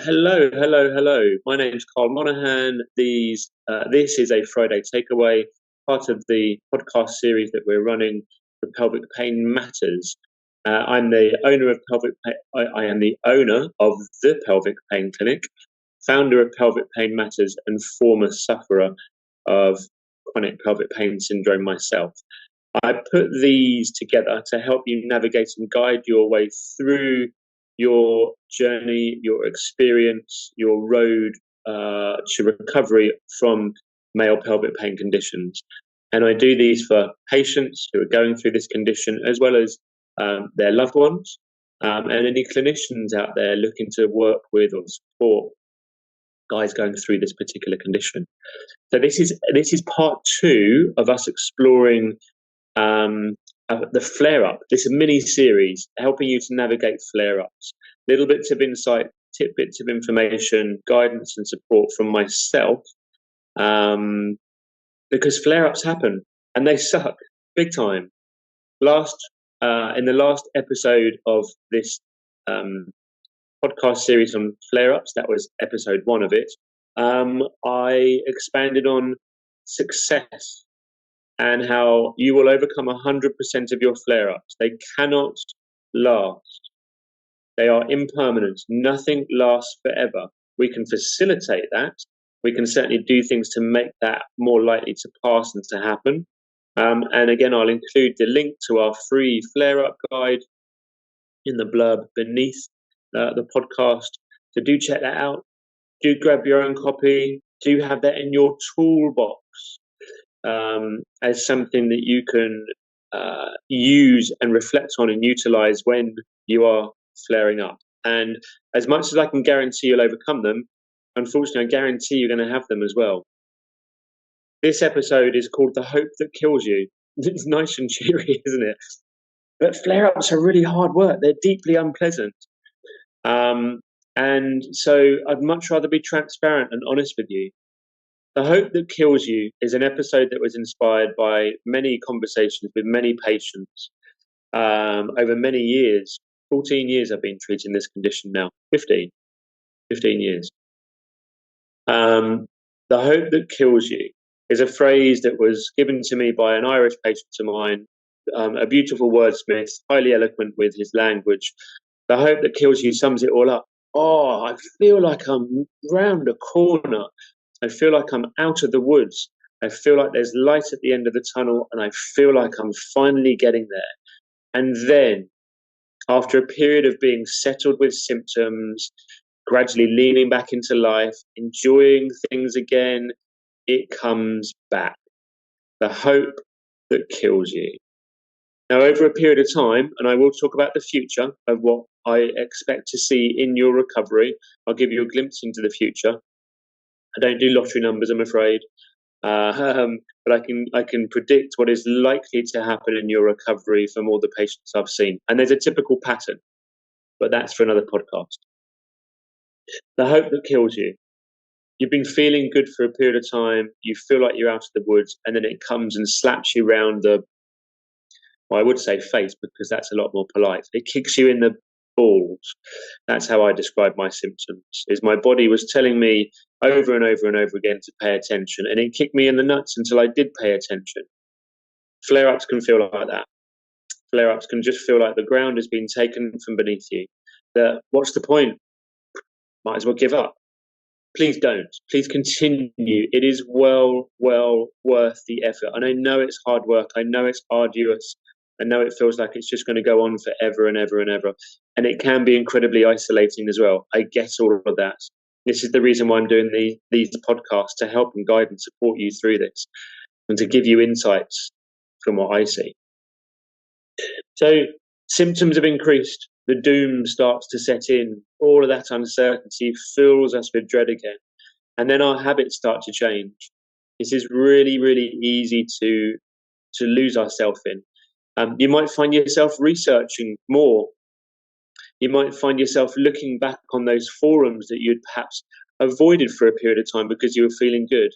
Hello. My name is Karl Monahan. This is a Friday Takeaway, part of the podcast series that we're running for Pelvic Pain Matters. I'm the owner of I am the owner of the Pelvic Pain Clinic, founder of Pelvic Pain Matters, and former sufferer of chronic pelvic pain syndrome myself. I put these together to help you navigate and guide your way through your journey, your experience, your road to recovery from male pelvic pain conditions. And I do these for patients who are going through this condition, as well as their loved ones, and any clinicians out there looking to work with or support guys going through this particular condition. So this is part two of us exploring the flare-up, this mini series helping you to navigate flare-ups, little bits of insight, tidbits of information, guidance and support from myself, because flare-ups happen and they suck big time. In the last episode of this podcast series on flare-ups, that was episode 1 of it, I expanded on success and how you will overcome 100% of your flare-ups. They cannot last. They are impermanent. Nothing lasts forever. We can facilitate that. We can certainly do things to make that more likely to pass and to happen. And again, I'll include the link to our free flare-up guide in the blurb beneath the podcast. So do check that out. Do grab your own copy. Do have that in your toolbox. As something that you can use and reflect on and utilize when you are flaring up. And as much as I can guarantee you'll overcome them, unfortunately, I guarantee you're going to have them as well. This episode is called The Hope That Kills You. It's nice and cheery, isn't it? But flare-ups are really hard work. They're deeply unpleasant. And so I'd much rather be transparent and honest with you. The Hope That Kills You is an episode that was inspired by many conversations with many patients over many years. 14 years I've been treating this condition now. 15 years. The Hope That Kills You is a phrase that was given to me by an Irish patient of mine, a beautiful wordsmith, highly eloquent with his language. The hope that kills you sums it all up. Oh, I feel like I'm round a corner. I feel like I'm out of the woods. I feel like there's light at the end of the tunnel, and I feel like I'm finally getting there. And then, after a period of being settled with symptoms, gradually leaning back into life, enjoying things again, it comes back. The hope that kills you. Now, over a period of time, and I will talk about the future of what I expect to see in your recovery. I'll give you a glimpse into the future. I don't do lottery numbers, I'm afraid, but I can predict what is likely to happen in your recovery from all the patients I've seen. And there's a typical pattern, but that's for another podcast. The hope that kills you. You've been feeling good for a period of time. You feel like you're out of the woods, and then it comes and slaps you round I would say face, because that's a lot more polite. It kicks you in the balls. That's how I describe my symptoms. Is my body was telling me over and over and over again to pay attention, and it kicked me in the nuts until I did pay attention. Flare-ups can feel like that. Flare-ups can just feel like the ground has been taken from beneath you. What's the point? Might as well give up. Please don't. Please continue. It is well worth the effort. And I know it's hard work. I know it's arduous. I know it feels like it's just going to go on forever and ever and ever. And it can be incredibly isolating as well. I get all of that. This is the reason why I'm doing these podcasts, to help and guide and support you through this and to give you insights from what I see. So symptoms have increased. The doom starts to set in. All of that uncertainty fills us with dread again. And then our habits start to change. This is really, really easy to lose ourselves in. You might find yourself researching more. You might find yourself looking back on those forums that you'd perhaps avoided for a period of time because you were feeling good.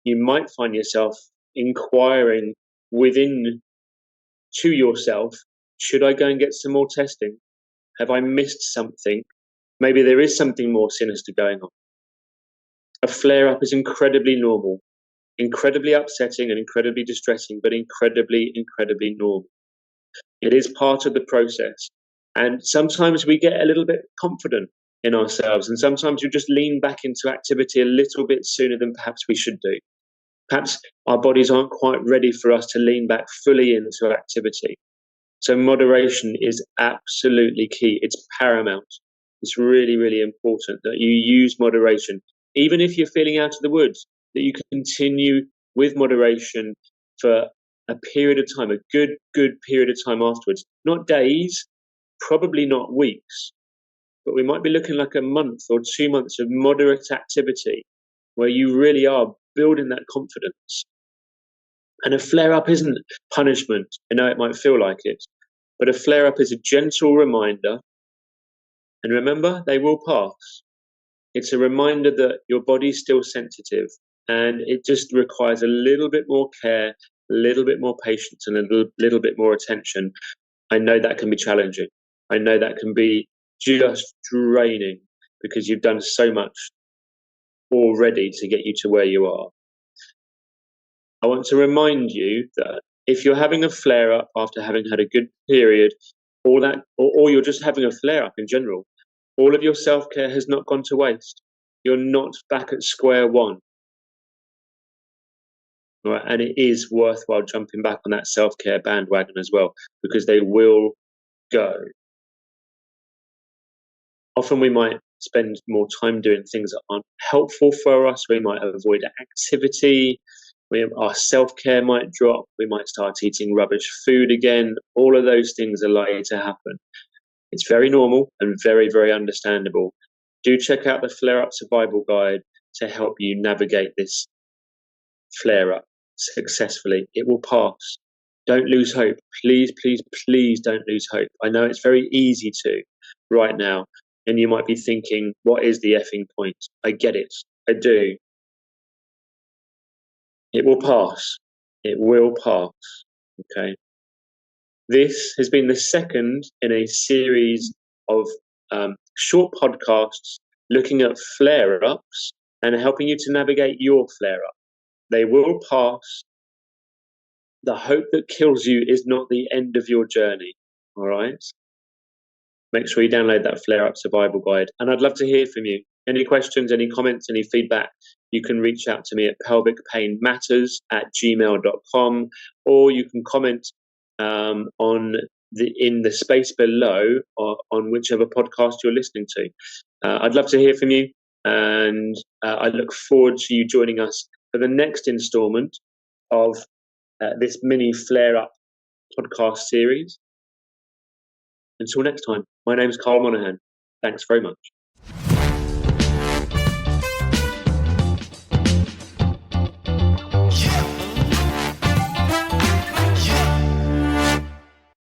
You might find yourself inquiring within to yourself, should I go and get some more testing? Have I missed something? maybe there is something more sinister going on. A flare-up is incredibly normal, incredibly upsetting and incredibly distressing, but incredibly, incredibly normal. It is part of the process. And sometimes we get a little bit confident in ourselves, and sometimes we just lean back into activity a little bit sooner than perhaps we should do. Perhaps our bodies aren't quite ready for us to lean back fully into activity. So moderation is absolutely key. It's paramount. It's really, really important that you use moderation. Even if you're feeling out of the woods, that you continue with moderation for a period of time, a good period of time afterwards. Not days, probably not weeks, but we might be looking like a month or 2 months of moderate activity where you really are building that confidence. And a flare-up isn't punishment. I know it might feel like it, but a flare-up is a gentle reminder. And remember, they will pass. It's a reminder that your body's still sensitive, and it just requires a little bit more care, a little bit more patience, and a little bit more attention. I know that can be challenging. I know that can be just draining because you've done so much already to get you to where you are. I want to remind you that if you're having a flare-up after having had a good period, or you're just having a flare-up in general, all of your self-care has not gone to waste. You're not back at square one. All right? And it is worthwhile jumping back on that self-care bandwagon as well, because they will go. Often we might spend more time doing things that aren't helpful for us. We might avoid activity. Our self-care might drop. We might start eating rubbish food again. All of those things are likely to happen. It's very normal and very, very understandable. Do check out the Flare-Up Survival Guide to help you navigate this flare-up successfully. It will pass. Don't lose hope. Please, please, please don't lose hope. I know it's very easy to right now, and you might be thinking, what is the effing point? I get it. I do. It will pass. It will pass. Okay. This has been the second in a series of short podcasts looking at flare-ups and helping you to navigate your flare-up. They will pass. The hope that kills you is not the end of your journey. All right. Make sure you download that Flare-Up Survival Guide. And I'd love to hear from you. Any questions, any comments, any feedback, you can reach out to me at pelvicpainmatters@gmail.com, or you can comment in the space below on whichever podcast you're listening to. I'd love to hear from you, and I look forward to you joining us for the next installment of this mini flare-up podcast series. Until next time, my name is Karl Monahan. Thanks very much.